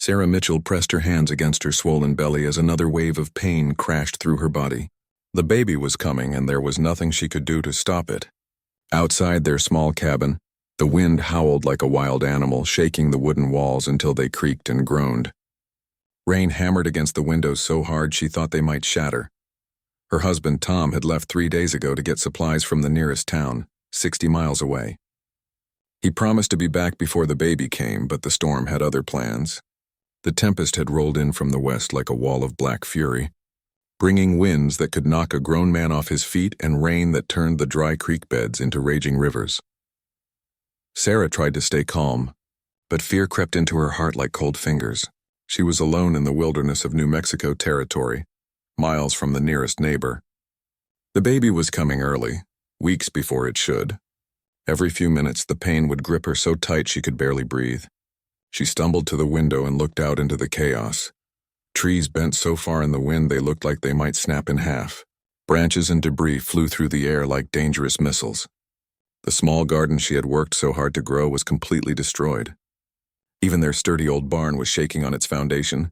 Sarah Mitchell pressed her hands against her swollen belly as another wave of pain crashed through her body. The baby was coming, and there was nothing she could do to stop it. Outside their small cabin, the wind howled like a wild animal, shaking the wooden walls until they creaked and groaned. Rain hammered against the windows so hard she thought they might shatter. Her husband, Tom, had left 3 days ago to get supplies from the nearest town, 60 miles away. He promised to be back before the baby came, but the storm had other plans. The Tempest had rolled in from the west like a wall of black fury, bringing winds that could knock a grown man off his feet and rain that turned the dry creek beds into raging rivers. Sarah tried to stay calm, but fear crept into her heart like cold fingers. She was alone in the wilderness of New Mexico territory, miles from the nearest neighbor. The baby was coming early, weeks before it should. Every few minutes the pain would grip her so tight she could barely breathe. She stumbled to the window and looked out into the chaos. Trees bent so far in the wind they looked like they might snap in half. Branches and debris flew through the air like dangerous missiles. The small garden she had worked so hard to grow was completely destroyed. Even their sturdy old barn was shaking on its foundation.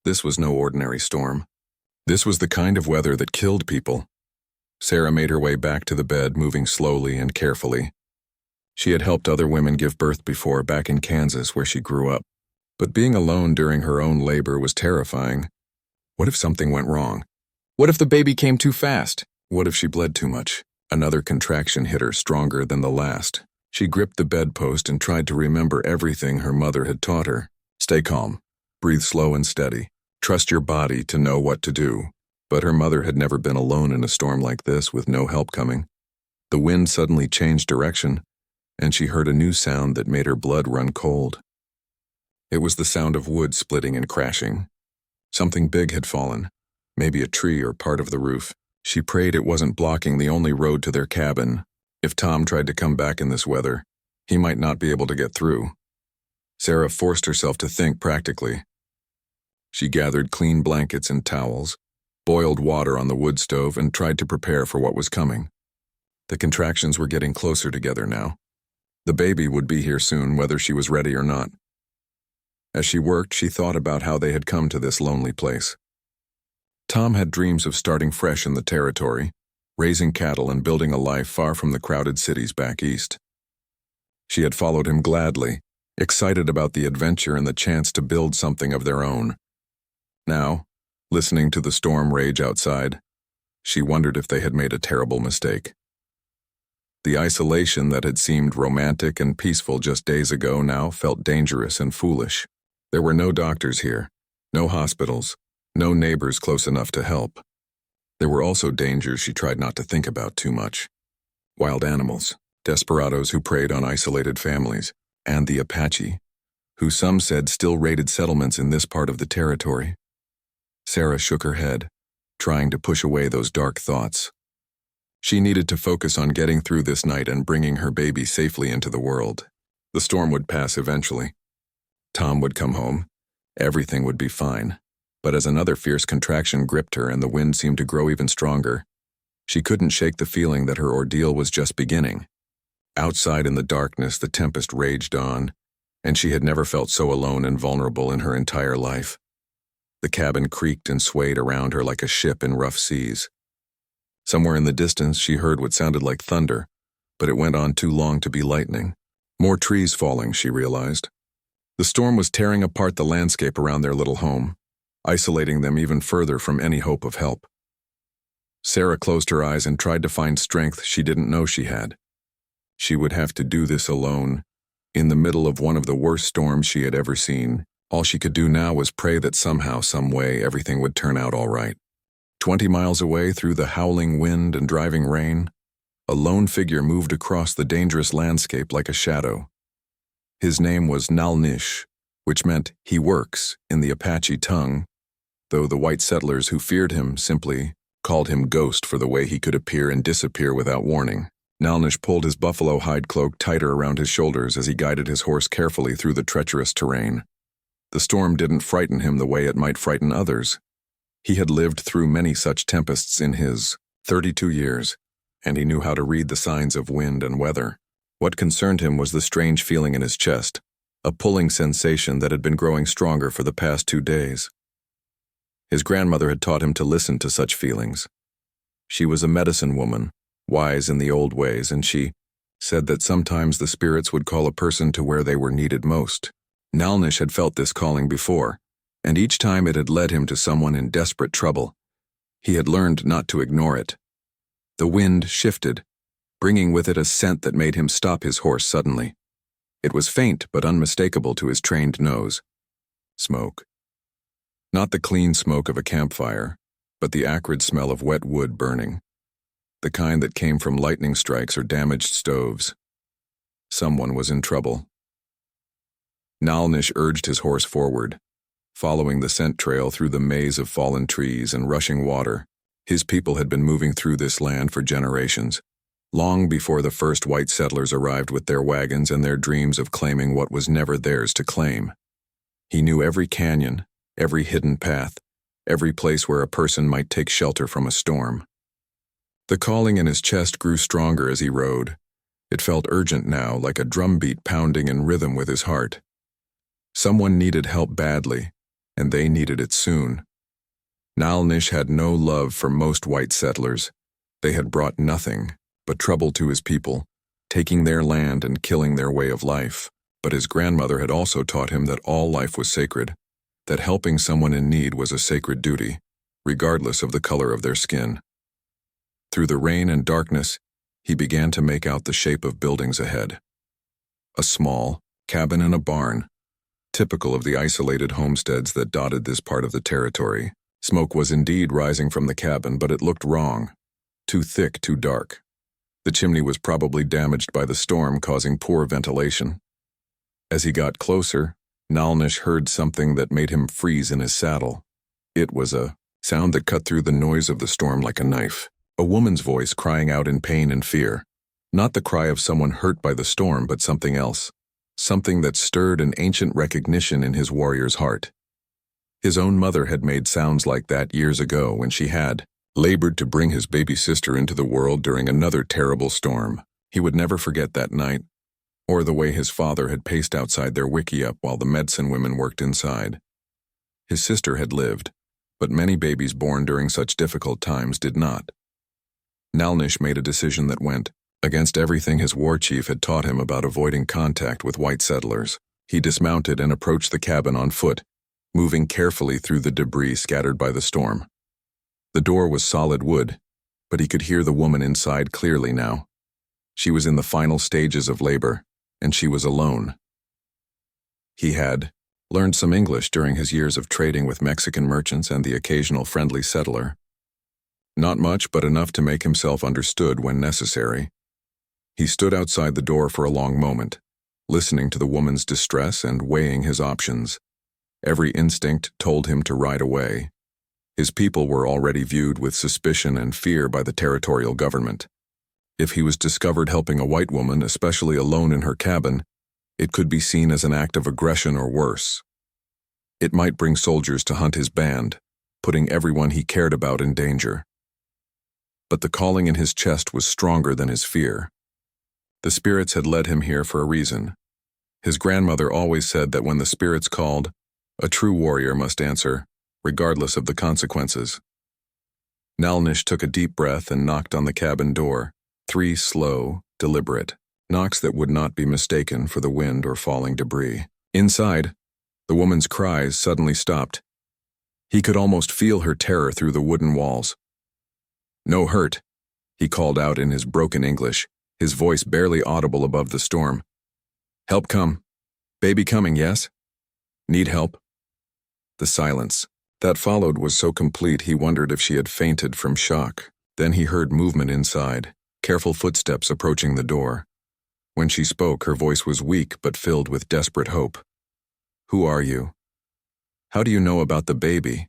This was no ordinary storm. This was the kind of weather that killed people. Sarah made her way back to the bed, moving slowly and carefully. She had helped other women give birth before, back in Kansas where she grew up. But being alone during her own labor was terrifying. What if something went wrong? What if the baby came too fast? What if she bled too much? Another contraction hit her stronger than the last. She gripped the bedpost and tried to remember everything her mother had taught her. Stay calm. Breathe slow and steady. Trust your body to know what to do. But her mother had never been alone in a storm like this with no help coming. The wind suddenly changed direction, and she heard a new sound that made her blood run cold. It was the sound of wood splitting and crashing. Something big had fallen, maybe a tree or part of the roof. She prayed it wasn't blocking the only road to their cabin. If Tom tried to come back in this weather, he might not be able to get through. Sarah forced herself to think practically. She gathered clean blankets and towels, boiled water on the wood stove, and tried to prepare for what was coming. The contractions were getting closer together now. The baby would be here soon, whether she was ready or not. As she worked, she thought about how they had come to this lonely place. Tom had dreams of starting fresh in the territory, raising cattle and building a life far from the crowded cities back east. She had followed him gladly, excited about the adventure and the chance to build something of their own. Now, listening to the storm rage outside, she wondered if they had made a terrible mistake. The isolation that had seemed romantic and peaceful just days ago now felt dangerous and foolish. There were no doctors here, no hospitals, no neighbors close enough to help. There were also dangers she tried not to think about too much. Wild animals, desperados who preyed on isolated families, and the Apache, who some said still raided settlements in this part of the territory. Sarah shook her head, trying to push away those dark thoughts. She needed to focus on getting through this night and bringing her baby safely into the world. The storm would pass eventually. Tom would come home. Everything would be fine. But as another fierce contraction gripped her and the wind seemed to grow even stronger, she couldn't shake the feeling that her ordeal was just beginning. Outside in the darkness, the tempest raged on, and she had never felt so alone and vulnerable in her entire life. The cabin creaked and swayed around her like a ship in rough seas. Somewhere in the distance, she heard what sounded like thunder, but it went on too long to be lightning. More trees falling, she realized. The storm was tearing apart the landscape around their little home, isolating them even further from any hope of help. Sarah closed her eyes and tried to find strength she didn't know she had. She would have to do this alone, in the middle of one of the worst storms she had ever seen. All she could do now was pray that somehow, some way, everything would turn out all right. 20 miles away, through the howling wind and driving rain, a lone figure moved across the dangerous landscape like a shadow. His name was Nalnish, which meant he works in the Apache tongue, though the white settlers who feared him simply called him Ghost for the way he could appear and disappear without warning. Nalnish pulled his buffalo hide cloak tighter around his shoulders as he guided his horse carefully through the treacherous terrain. The storm didn't frighten him the way it might frighten others. He had lived through many such tempests in his 32 years, and he knew how to read the signs of wind and weather. What concerned him was the strange feeling in his chest, a pulling sensation that had been growing stronger for the past 2 days. His grandmother had taught him to listen to such feelings. She was a medicine woman, wise in the old ways, and she said that sometimes the spirits would call a person to where they were needed most. Nalnish had felt this calling before, and each time it had led him to someone in desperate trouble. He had learned not to ignore it. The wind shifted, bringing with it a scent that made him stop his horse suddenly. It was faint but unmistakable to his trained nose. Smoke. Not the clean smoke of a campfire, but the acrid smell of wet wood burning. The kind that came from lightning strikes or damaged stoves. Someone was in trouble. Nalnish urged his horse forward, following the scent trail through the maze of fallen trees and rushing water. His people had been moving through this land for generations, long before the first white settlers arrived with their wagons and their dreams of claiming what was never theirs to claim. He knew every canyon, every hidden path, every place where a person might take shelter from a storm. The calling in his chest grew stronger as he rode. It felt urgent now, like a drumbeat pounding in rhythm with his heart. Someone needed help badly, and they needed it soon. Nalnish had no love for most white settlers. They had brought nothing but trouble to his people, taking their land and killing their way of life. But his grandmother had also taught him that all life was sacred, that helping someone in need was a sacred duty, regardless of the color of their skin. Through the rain and darkness, he began to make out the shape of buildings ahead. A small cabin and a barn, typical of the isolated homesteads that dotted this part of the territory. Smoke was indeed rising from the cabin, but it looked wrong. Too thick, too dark. The chimney was probably damaged by the storm, causing poor ventilation. As he got closer, Nalnish heard something that made him freeze in his saddle. It was a sound that cut through the noise of the storm like a knife. A woman's voice crying out in pain and fear. Not the cry of someone hurt by the storm, but something else. Something that stirred an ancient recognition in his warrior's heart. His own mother had made sounds like that years ago when she had labored to bring his baby sister into the world during another terrible storm. He would never forget that night, or the way his father had paced outside their wickiup while the medicine women worked inside. His sister had lived, but many babies born during such difficult times did not. Nalnish made a decision that went against everything his war chief had taught him about avoiding contact with white settlers. He dismounted and approached the cabin on foot, moving carefully through the debris scattered by the storm. The door was solid wood, but he could hear the woman inside clearly now. She was in the final stages of labor, and she was alone. He had learned some English during his years of trading with Mexican merchants and the occasional friendly settler. Not much, but enough to make himself understood when necessary. He stood outside the door for a long moment, listening to the woman's distress and weighing his options. Every instinct told him to ride away. His people were already viewed with suspicion and fear by the territorial government. If he was discovered helping a white woman, especially alone in her cabin, it could be seen as an act of aggression or worse. It might bring soldiers to hunt his band, putting everyone he cared about in danger. But the calling in his chest was stronger than his fear. The spirits had led him here for a reason. His grandmother always said that when the spirits called, a true warrior must answer, regardless of the consequences. Nalnish took a deep breath and knocked on the cabin door. 3 slow, deliberate knocks that would not be mistaken for the wind or falling debris. Inside, the woman's cries suddenly stopped. He could almost feel her terror through the wooden walls. "No hurt," he called out in his broken English, his voice barely audible above the storm. "Help come. Baby coming, yes? Need help?" The silence that followed was so complete he wondered if she had fainted from shock. Then he heard movement inside, careful footsteps approaching the door. When she spoke, her voice was weak but filled with desperate hope. "Who are you? How do you know about the baby?"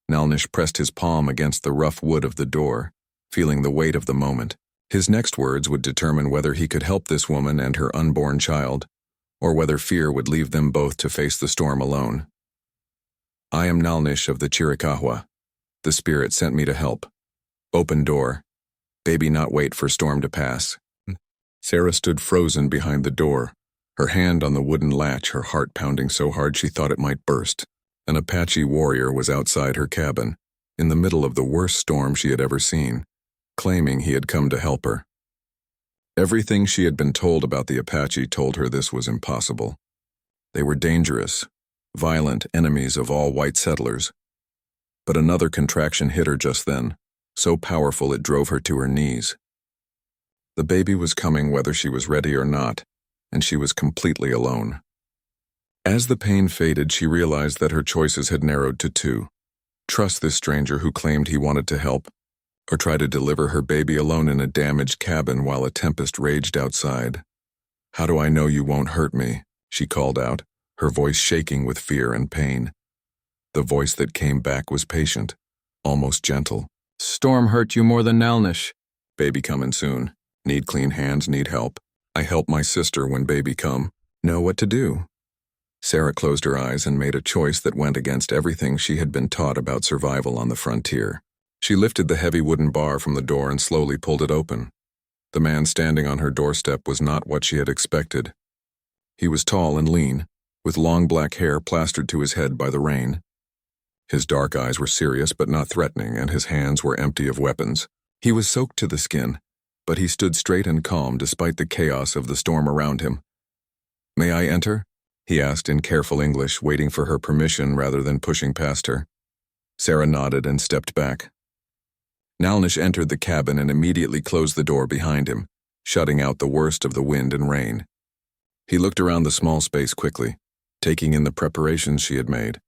Nalnish pressed his palm against the rough wood of the door, feeling the weight of the moment. His next words would determine whether he could help this woman and her unborn child, or whether fear would leave them both to face the storm alone. "I am Nalnish of the Chiricahua. The spirit sent me to help. Open door. Baby not wait for storm to pass." Sarah stood frozen behind the door, Her hand on the wooden latch, her heart pounding so hard she thought it might burst. An Apache warrior was outside her cabin, in the middle of the worst storm she had ever seen, claiming he had come to help her. Everything she had been told about the Apache told her this was impossible. They were dangerous, violent enemies of all white settlers. But another contraction hit her just then, so powerful it drove her to her knees. The baby was coming whether she was ready or not, and she was completely alone. As the pain faded, she realized that her choices had narrowed to two: trust this stranger who claimed he wanted to help, or try to deliver her baby alone in a damaged cabin while a tempest raged outside. "How do I know you won't hurt me?" she called out, her voice shaking with fear and pain. The voice that came back was patient, almost gentle. "Storm hurt you more than Nalnish. Baby comin' soon. Need clean hands, need help. I help my sister when baby come. Know what to do." Sarah closed her eyes and made a choice that went against everything she had been taught about survival on the frontier. She lifted the heavy wooden bar from the door and slowly pulled it open. The man standing on her doorstep was not what she had expected. He was tall and lean, with long black hair plastered to his head by the rain. His dark eyes were serious but not threatening, and his hands were empty of weapons. He was soaked to the skin, but he stood straight and calm despite the chaos of the storm around him. "May I enter?" he asked in careful English, waiting for her permission rather than pushing past her. Sarah nodded and stepped back. Nalnish entered the cabin and immediately closed the door behind him, shutting out the worst of the wind and rain. He looked around the small space quickly, taking in the preparations she had made.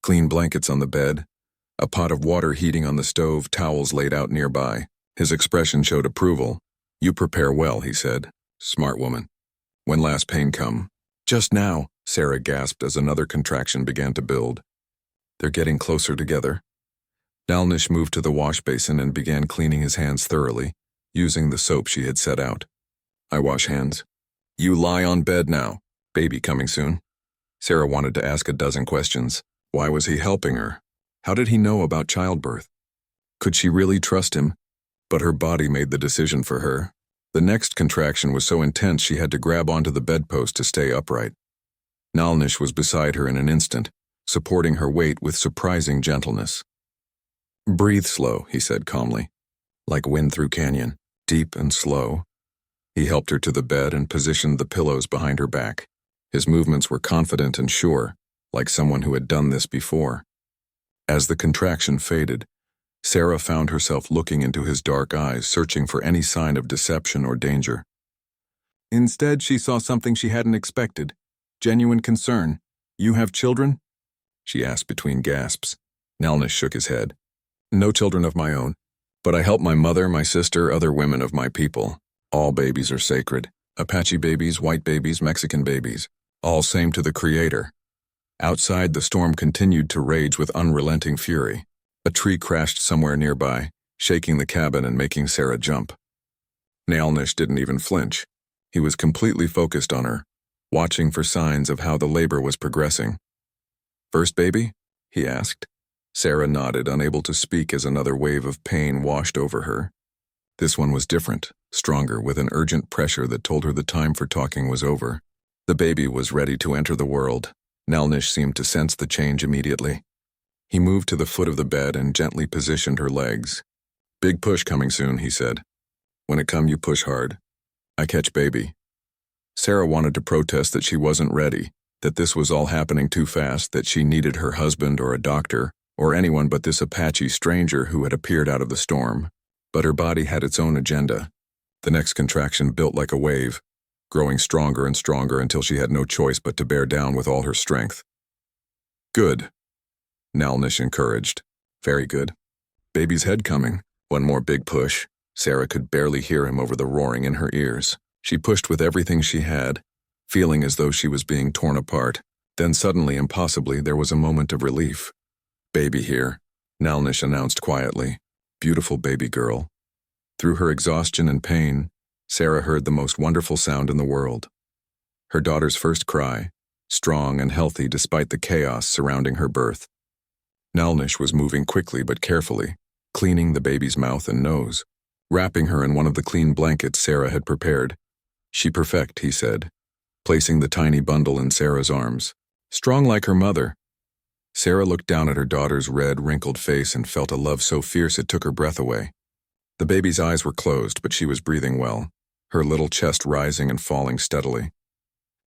Clean blankets on the bed, a pot of water heating on the stove, towels laid out nearby. His expression showed approval. "You prepare well," he said. "Smart woman. When last pain come?" "Just now," Sarah gasped as another contraction began to build. "They're getting closer together." Nalnish moved to the wash basin and began cleaning his hands thoroughly, using the soap she had set out. "I wash hands. You lie on bed now. Baby coming soon." Sarah wanted to ask a dozen questions. Why was he helping her? How did he know about childbirth? Could she really trust him? But her body made the decision for her. The next contraction was so intense she had to grab onto the bedpost to stay upright. Nalnish was beside her in an instant, supporting her weight with surprising gentleness. "Breathe slow," he said calmly, "like wind through canyon, deep and slow." He helped her to the bed and positioned the pillows behind her back. His movements were confident and sure, like someone who had done this before. As the contraction faded, Sarah found herself looking into his dark eyes, searching for any sign of deception or danger. Instead, she saw something she hadn't expected: genuine concern. "You have children?" she asked between gasps. Nalnish shook his head. "No children of my own, but I help my mother, my sister, other women of my people. All babies are sacred. Apache babies, white babies, Mexican babies, all same to the Creator." Outside, the storm continued to rage with unrelenting fury. A tree crashed somewhere nearby, shaking the cabin and making Sarah jump. Nalnish didn't even flinch. He was completely focused on her, watching for signs of how the labor was progressing. "First baby?" he asked. Sarah nodded, unable to speak as another wave of pain washed over her. This one was different, stronger, with an urgent pressure that told her the time for talking was over. The baby was ready to enter the world. Nalnish seemed to sense the change immediately. He moved to the foot of the bed and gently positioned her legs. "Big push coming soon," he said. "When it come, you push hard. I catch baby." Sarah wanted to protest that she wasn't ready, that this was all happening too fast, that she needed her husband or a doctor, or anyone but this Apache stranger who had appeared out of the storm. But her body had its own agenda. The next contraction built like a wave, growing stronger and stronger until she had no choice but to bear down with all her strength. "Good," Nalnish encouraged. "Very good. Baby's head coming." One more big push. Sarah could barely hear him over the roaring in her ears. She pushed with everything she had, feeling as though she was being torn apart. Then suddenly, impossibly, there was a moment of relief. "Baby here," Nalnish announced quietly. "Beautiful baby girl." Through her exhaustion and pain, Sarah heard the most wonderful sound in the world. Her daughter's first cry, strong and healthy despite the chaos surrounding her birth. Nalnish was moving quickly but carefully, cleaning the baby's mouth and nose, wrapping her in one of the clean blankets Sarah had prepared. "She perfect," he said. placing the tiny bundle in Sarah's arms. Strong like her mother. Sarah looked down at her daughter's red, wrinkled face and felt a love so fierce it took her breath away. The baby's eyes were closed, but she was breathing well, her little chest rising and falling steadily.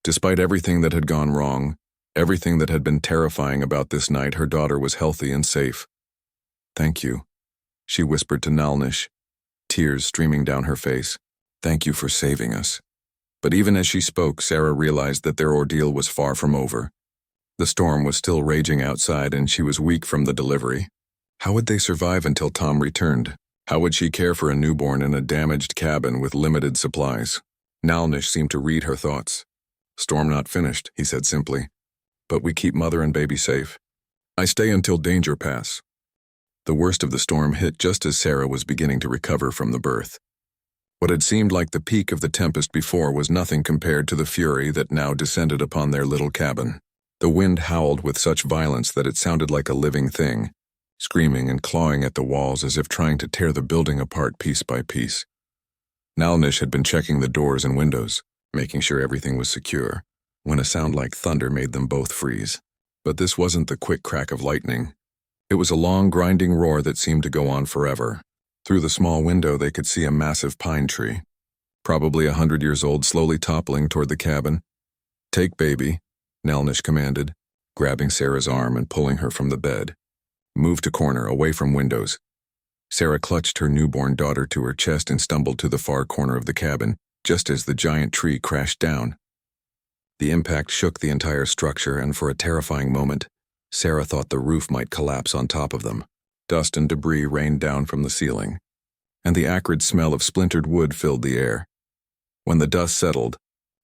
Despite everything that had gone wrong, everything that had been terrifying about this night, her daughter was healthy and safe. "Thank you," she whispered to Nalnish, tears streaming down her face. "Thank you for saving us." But even as she spoke, Sarah realized that their ordeal was far from over. The storm was still raging outside and she was weak from the delivery. How would they survive until Tom returned? How would she care for a newborn in a damaged cabin with limited supplies? Nalnish seemed to read her thoughts. "Storm not finished," he said simply. "But we keep mother and baby safe. I stay until danger pass." The worst of the storm hit just as Sarah was beginning to recover from the birth. What had seemed like the peak of the tempest before was nothing compared to the fury that now descended upon their little cabin. The wind howled with such violence that it sounded like a living thing, screaming and clawing at the walls as if trying to tear the building apart piece by piece. Nalnish had been checking the doors and windows, making sure everything was secure, when a sound like thunder made them both freeze. But this wasn't the quick crack of lightning. It was a long, grinding roar that seemed to go on forever. Through the small window they could see a massive pine tree, probably 100 years old, slowly toppling toward the cabin. "Take baby," Nalnish commanded, grabbing Sarah's arm and pulling her from the bed. "Move to corner, away from windows." Sarah clutched her newborn daughter to her chest and stumbled to the far corner of the cabin, just as the giant tree crashed down. The impact shook the entire structure, and for a terrifying moment, Sarah thought the roof might collapse on top of them. Dust and debris rained down from the ceiling, and the acrid smell of splintered wood filled the air. When the dust settled,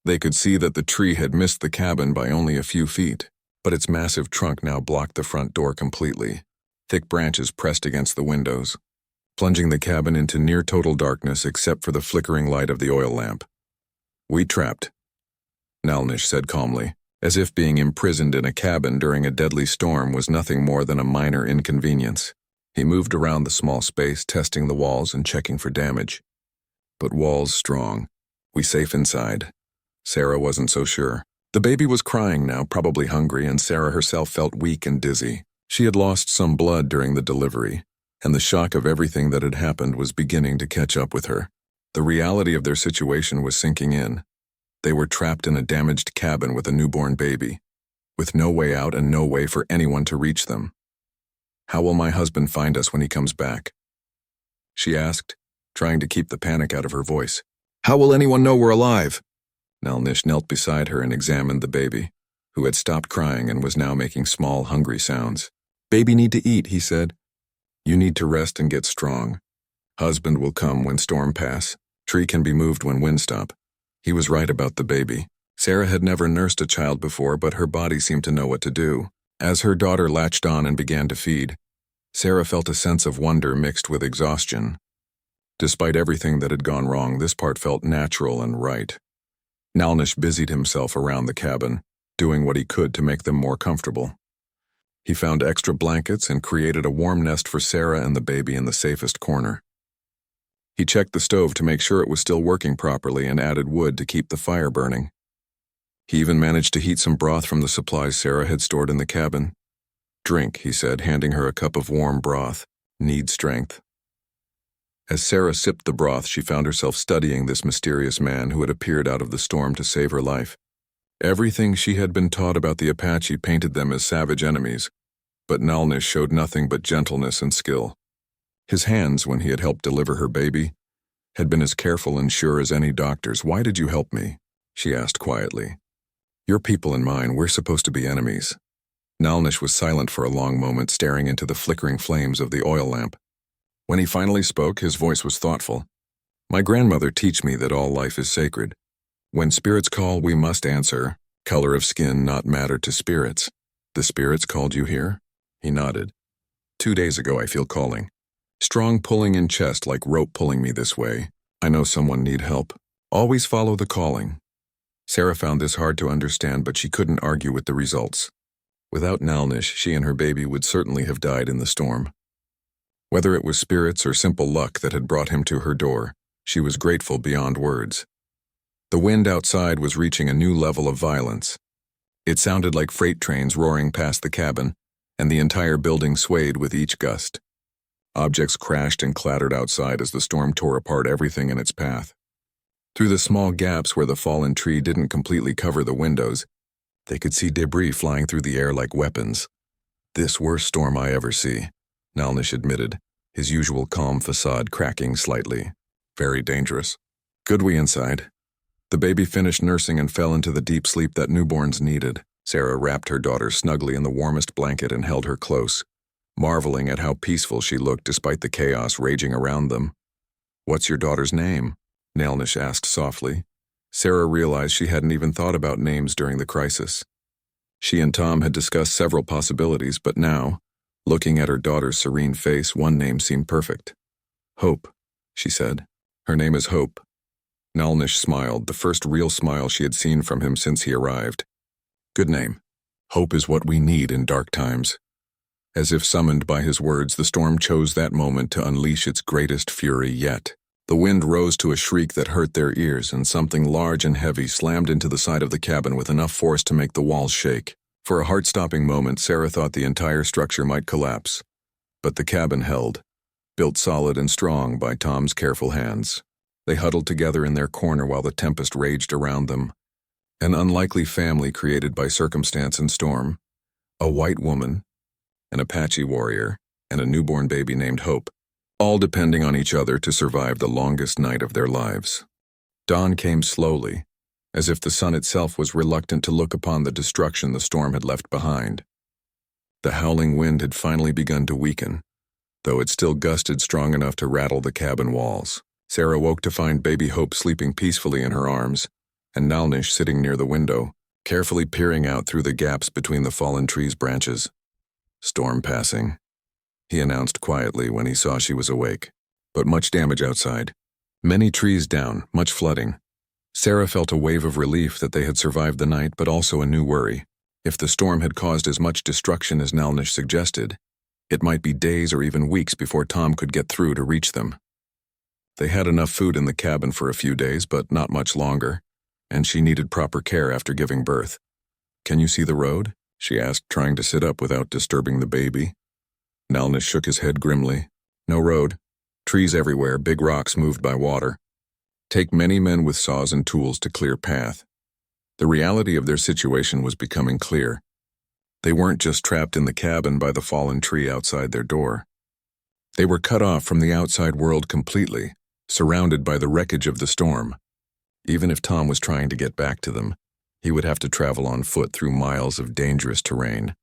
they could see that the tree had missed the cabin by only a few feet, but its massive trunk now blocked the front door completely. Thick branches pressed against the windows, plunging the cabin into near total darkness except for the flickering light of the oil lamp. "We trapped," Nalnish said calmly, as if being imprisoned in a cabin during a deadly storm was nothing more than a minor inconvenience. He moved around the small space, testing the walls and checking for damage. "But walls strong. We safe inside." Sarah wasn't so sure. The baby was crying now, probably hungry, and Sarah herself felt weak and dizzy. She had lost some blood during the delivery, and the shock of everything that had happened was beginning to catch up with her. The reality of their situation was sinking in. They were trapped in a damaged cabin with a newborn baby, with no way out and no way for anyone to reach them. "How will my husband find us when he comes back?" she asked, trying to keep the panic out of her voice. "How will anyone know we're alive?" Nalnish knelt beside her and examined the baby, who had stopped crying and was now making small, hungry sounds. "Baby need to eat," he said. "You need to rest and get strong. Husband will come when storm pass. Tree can be moved when wind stop." He was right about the baby. Sarah had never nursed a child before, but her body seemed to know what to do. As her daughter latched on and began to feed, Sarah felt a sense of wonder mixed with exhaustion. Despite everything that had gone wrong, this part felt natural and right. Nalnish busied himself around the cabin, doing what he could to make them more comfortable. He found extra blankets and created a warm nest for Sarah and the baby in the safest corner. He checked the stove to make sure it was still working properly and added wood to keep the fire burning. He even managed to heat some broth from the supplies Sarah had stored in the cabin. "Drink," he said, handing her a cup of warm broth. "Need strength." As Sarah sipped the broth, she found herself studying this mysterious man who had appeared out of the storm to save her life. Everything she had been taught about the Apache painted them as savage enemies, but Nalnish showed nothing but gentleness and skill. His hands, when he had helped deliver her baby, had been as careful and sure as any doctor's. "Why did you help me?" she asked quietly. "Your people and mine, we're supposed to be enemies." Nalnish was silent for a long moment, staring into the flickering flames of the oil lamp. When he finally spoke, his voice was thoughtful. "My grandmother taught me that all life is sacred. When spirits call, we must answer. Color of skin not matter to spirits. The spirits called you here?" He nodded. 2 days ago I feel calling. Strong pulling in chest like rope pulling me this way. I know someone need help. Always follow the calling." Sarah found this hard to understand, but she couldn't argue with the results. Without Nalnish, she and her baby would certainly have died in the storm. Whether it was spirits or simple luck that had brought him to her door, she was grateful beyond words. The wind outside was reaching a new level of violence. It sounded like freight trains roaring past the cabin, and the entire building swayed with each gust. Objects crashed and clattered outside as the storm tore apart everything in its path. Through the small gaps where the fallen tree didn't completely cover the windows, they could see debris flying through the air like weapons. "This worst storm I ever see," Nalnish admitted, his usual calm facade cracking slightly. "Very dangerous. Good we inside." The baby finished nursing and fell into the deep sleep that newborns needed. Sarah wrapped her daughter snugly in the warmest blanket and held her close, marveling at how peaceful she looked despite the chaos raging around them. "What's your daughter's name?" Nalnish asked softly. Sarah realized she hadn't even thought about names during the crisis. She and Tom had discussed several possibilities, but now, looking at her daughter's serene face, one name seemed perfect. "Hope," she said. "Her name is Hope." Nalnish smiled, the first real smile she had seen from him since he arrived. "Good name. Hope is what we need in dark times." As if summoned by his words, the storm chose that moment to unleash its greatest fury yet. The wind rose to a shriek that hurt their ears, and something large and heavy slammed into the side of the cabin with enough force to make the walls shake. For a heart-stopping moment, Sarah thought the entire structure might collapse. But the cabin held, built solid and strong by Tom's careful hands. They huddled together in their corner while the tempest raged around them. An unlikely family created by circumstance and storm. A white woman, an Apache warrior, and a newborn baby named Hope, all depending on each other to survive the longest night of their lives. Dawn came slowly, as if the sun itself was reluctant to look upon the destruction the storm had left behind. The howling wind had finally begun to weaken, though it still gusted strong enough to rattle the cabin walls. Sarah woke to find baby Hope sleeping peacefully in her arms, and Nalnish sitting near the window, carefully peering out through the gaps between the fallen tree's branches. "Storm passing," he announced quietly when he saw she was awake. "But much damage outside. Many trees down, much flooding." Sarah felt a wave of relief that they had survived the night, but also a new worry. If the storm had caused as much destruction as Nalnish suggested, it might be days or even weeks before Tom could get through to reach them. They had enough food in the cabin for a few days, but not much longer, and she needed proper care after giving birth. "Can you see the road?" she asked, trying to sit up without disturbing the baby. Nalnish shook his head grimly. "No road. Trees everywhere, big rocks moved by water. Take many men with saws and tools to clear path." The reality of their situation was becoming clear. They weren't just trapped in the cabin by the fallen tree outside their door. They were cut off from the outside world completely, surrounded by the wreckage of the storm. Even if Tom was trying to get back to them, he would have to travel on foot through miles of dangerous terrain.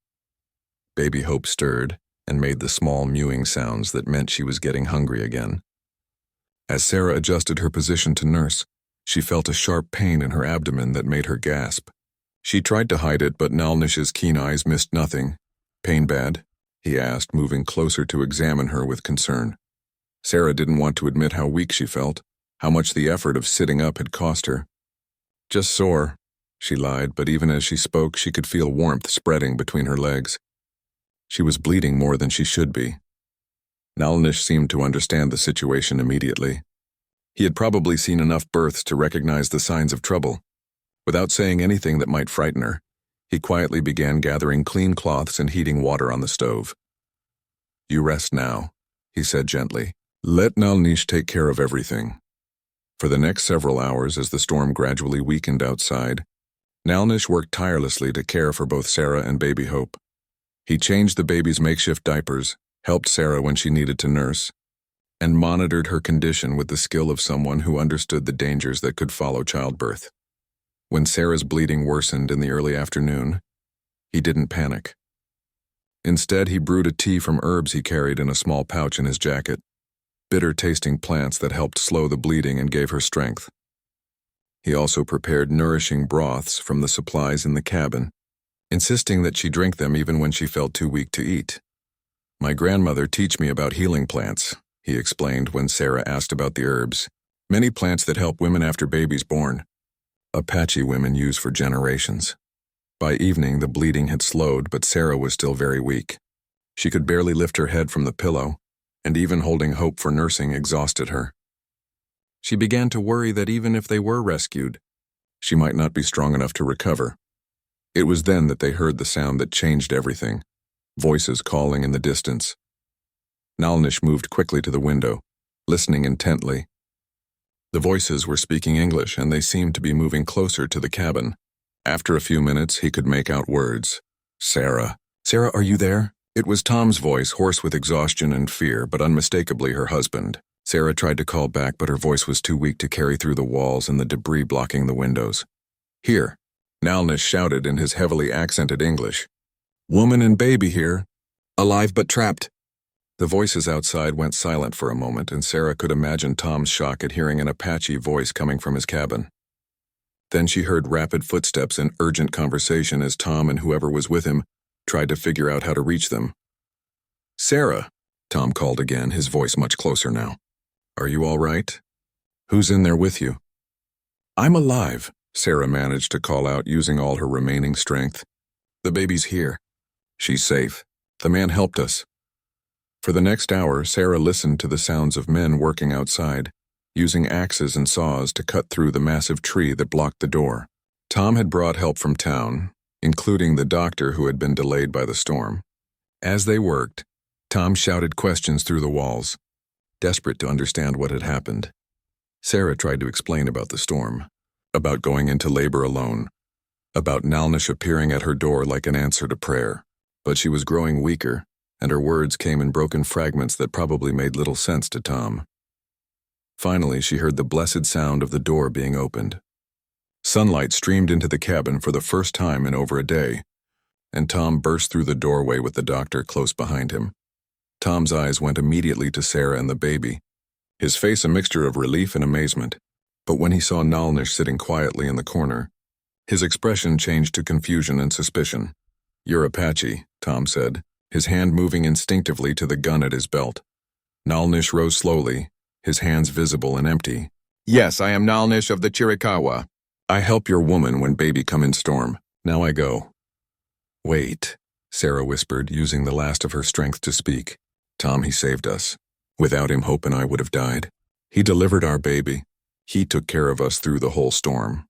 Baby Hope stirred and made the small mewing sounds that meant she was getting hungry again. As Sarah adjusted her position to nurse, she felt a sharp pain in her abdomen that made her gasp. She tried to hide it, but Nalnish's keen eyes missed nothing. "Pain bad?" he asked, moving closer to examine her with concern. Sarah didn't want to admit how weak she felt, how much the effort of sitting up had cost her. "Just sore," she lied, but even as she spoke, she could feel warmth spreading between her legs. She was bleeding more than she should be. Nalnish seemed to understand the situation immediately. He had probably seen enough births to recognize the signs of trouble. Without saying anything that might frighten her, he quietly began gathering clean cloths and heating water on the stove. "You rest now," he said gently. "Let Nalnish take care of everything." For the next several hours, as the storm gradually weakened outside, Nalnish worked tirelessly to care for both Sarah and baby Hope. He changed the baby's makeshift diapers, helped Sarah when she needed to nurse, and monitored her condition with the skill of someone who understood the dangers that could follow childbirth. When Sarah's bleeding worsened in the early afternoon, he didn't panic. Instead, he brewed a tea from herbs he carried in a small pouch in his jacket, bitter-tasting plants that helped slow the bleeding and gave her strength. He also prepared nourishing broths from the supplies in the cabin, insisting that she drink them even when she felt too weak to eat. "My grandmother taught me about healing plants," he explained when Sarah asked about the herbs. "Many plants that help women after babies born. Apache women use for generations." By evening, the bleeding had slowed, but Sarah was still very weak. She could barely lift her head from the pillow, and even holding Hope for nursing exhausted her. She began to worry that even if they were rescued, She might not be strong enough to recover. It was then that they heard the sound that changed everything. Voices calling in the distance. Nalnish moved quickly to the window, listening intently. The voices were speaking English, and they seemed to be moving closer to the cabin. After a few minutes, he could make out words. Sarah. Sarah, are you there? It was Tom's voice, hoarse with exhaustion and fear, but unmistakably her husband. Sarah tried to call back, but her voice was too weak to carry through the walls and the debris blocking the windows. Here, Nalnish shouted in his heavily accented English. Woman and baby here. Alive but trapped. The voices outside went silent for a moment, and Sarah could imagine Tom's shock at hearing an Apache voice coming from his cabin. Then she heard rapid footsteps and urgent conversation as Tom and whoever was with him tried to figure out how to reach them. Sarah, Tom called again, his voice much closer now. Are you all right? Who's in there with you? I'm alive, Sarah managed to call out using all her remaining strength. The baby's here. She's safe. The man helped us. For the next hour, Sarah listened to the sounds of men working outside, using axes and saws to cut through the massive tree that blocked the door. Tom had brought help from town, including the doctor who had been delayed by the storm. As they worked, Tom shouted questions through the walls, desperate to understand what had happened. Sarah tried to explain about the storm, about going into labor alone, about Nalnish appearing at her door like an answer to prayer. But she was growing weaker, and her words came in broken fragments that probably made little sense to Tom. Finally, she heard the blessed sound of the door being opened. Sunlight streamed into the cabin for the first time in over a day, and Tom burst through the doorway with the doctor close behind him. Tom's eyes went immediately to Sarah and the baby, his face a mixture of relief and amazement. But when he saw Nalnish sitting quietly in the corner, his expression changed to confusion and suspicion. You're Apache, Tom said, his hand moving instinctively to the gun at his belt. Nalnish rose slowly, his hands visible and empty. Yes, I am Nalnish of the Chiricahua. I help your woman when baby come in storm. Now I go. Wait, Sarah whispered, using the last of her strength to speak. Tom, he saved us. Without him, Hope and I would have died. He delivered our baby. He took care of us through the whole storm.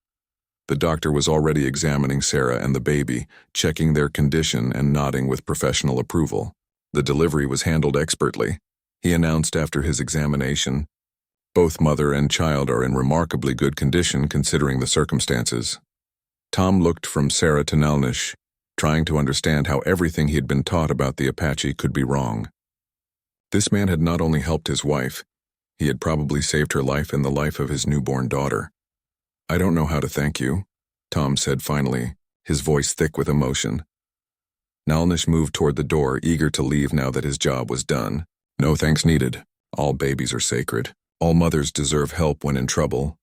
The doctor was already examining Sarah and the baby, checking their condition and nodding with professional approval. The delivery was handled expertly. He announced after his examination, both mother and child are in remarkably good condition considering the circumstances. Tom looked from Sarah to Nalnish, trying to understand how everything he had been taught about the Apache could be wrong. This man had not only helped his wife, he had probably saved her life and the life of his newborn daughter. I don't know how to thank you, Tom said finally, his voice thick with emotion. Nalnish moved toward the door, eager to leave now that his job was done. No thanks needed. All babies are sacred. All mothers deserve help when in trouble.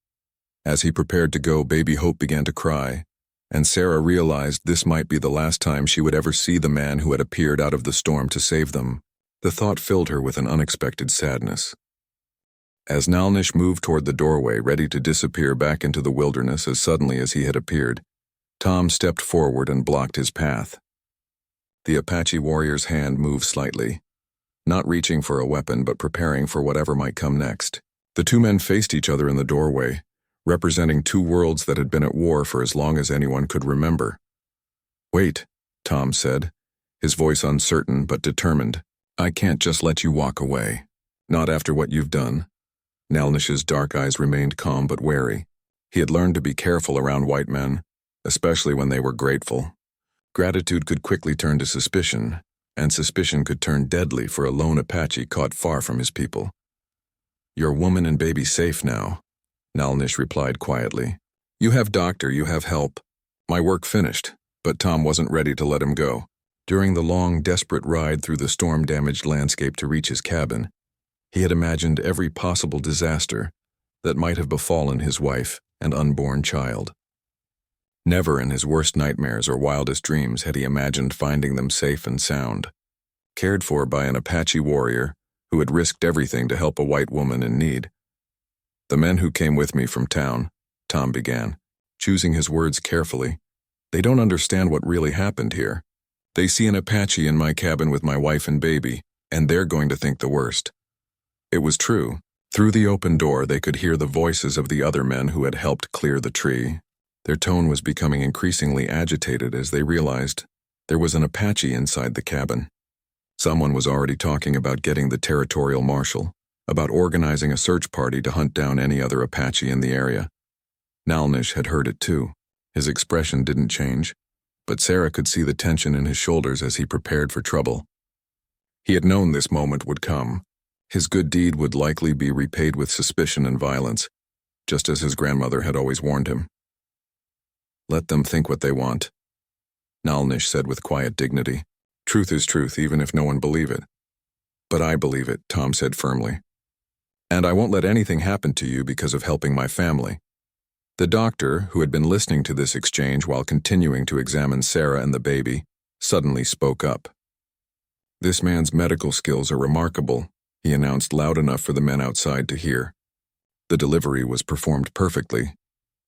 As he prepared to go, baby Hope began to cry, and Sarah realized this might be the last time she would ever see the man who had appeared out of the storm to save them. The thought filled her with an unexpected sadness. As Nalnish moved toward the doorway, ready to disappear back into the wilderness as suddenly as he had appeared, Tom stepped forward and blocked his path. The Apache warrior's hand moved slightly, not reaching for a weapon but preparing for whatever might come next. The two men faced each other in the doorway, representing two worlds that had been at war for as long as anyone could remember. Wait, Tom said, his voice uncertain but determined. I can't just let you walk away. Not after what you've done. Nalnish's dark eyes remained calm but wary. He had learned to be careful around white men, especially when they were grateful. Gratitude could quickly turn to suspicion, and suspicion could turn deadly for a lone Apache caught far from his people. Your woman and baby safe now, Nalnish replied quietly. You have doctor, you have help. My work finished, but Tom wasn't ready to let him go. During the long, desperate ride through the storm-damaged landscape to reach his cabin, he had imagined every possible disaster that might have befallen his wife and unborn child. Never in his worst nightmares or wildest dreams had he imagined finding them safe and sound, cared for by an Apache warrior who had risked everything to help a white woman in need. The men who came with me from town, Tom began, choosing his words carefully. They don't understand what really happened here. They see an Apache in my cabin with my wife and baby, and they're going to think the worst. It was true. Through the open door, they could hear the voices of the other men who had helped clear the tree. Their tone was becoming increasingly agitated as they realized there was an Apache inside the cabin. Someone was already talking about getting the territorial marshal, about organizing a search party to hunt down any other Apache in the area. Nalnish had heard it too. His expression didn't change, but Sarah could see the tension in his shoulders as he prepared for trouble. He had known this moment would come. His good deed would likely be repaid with suspicion and violence, just as his grandmother had always warned him. "Let them think what they want," Nalnish said with quiet dignity. "Truth is truth, even if no one believe it." "But I believe it," Tom said firmly. "And I won't let anything happen to you because of helping my family." The doctor, who had been listening to this exchange while continuing to examine Sarah and the baby, suddenly spoke up. "This man's medical skills are remarkable," he announced loud enough for the men outside to hear. The delivery was performed perfectly,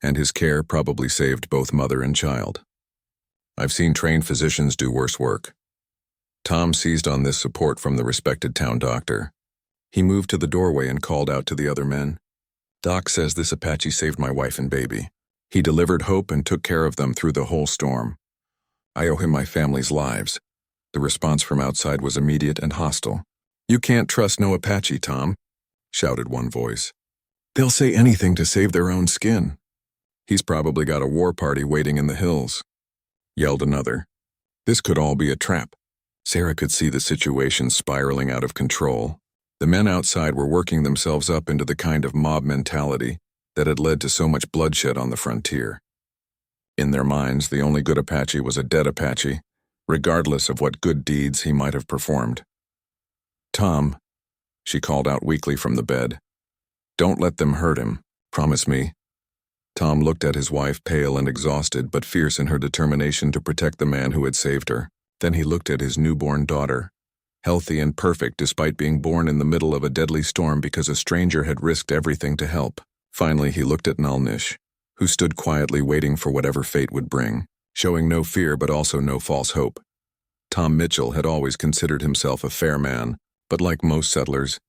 and his care probably saved both mother and child. "I've seen trained physicians do worse work." Tom seized on this support from the respected town doctor. He moved to the doorway and called out to the other men. "Doc says this Apache saved my wife and baby. He delivered hope and took care of them through the whole storm. I owe him my family's lives." The response from outside was immediate and hostile. "You can't trust no Apache, Tom," shouted one voice. "They'll say anything to save their own skin." "He's probably got a war party waiting in the hills," yelled another. This could all be a trap. Sarah could see the situation spiraling out of control. The men outside were working themselves up into the kind of mob mentality that had led to so much bloodshed on the frontier. In their minds, the only good Apache was a dead Apache, regardless of what good deeds he might have performed. "Tom," she called out weakly from the bed, "don't let them hurt him. Promise me." Tom looked at his wife, pale and exhausted, but fierce in her determination to protect the man who had saved her. Then he looked at his newborn daughter, healthy and perfect despite being born in the middle of a deadly storm because a stranger had risked everything to help. Finally, he looked at Nalnish, who stood quietly waiting for whatever fate would bring, showing no fear but also no false hope. Tom Mitchell had always considered himself a fair man, but like most settlers,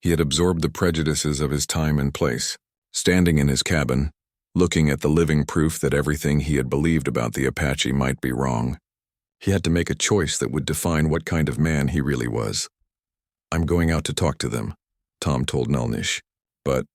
he had absorbed the prejudices of his time and place. Standing in his cabin, looking at the living proof that everything he had believed about the Apache might be wrong, he had to make a choice that would define what kind of man he really was. "I'm going out to talk to them," Tom told Nalnish. "But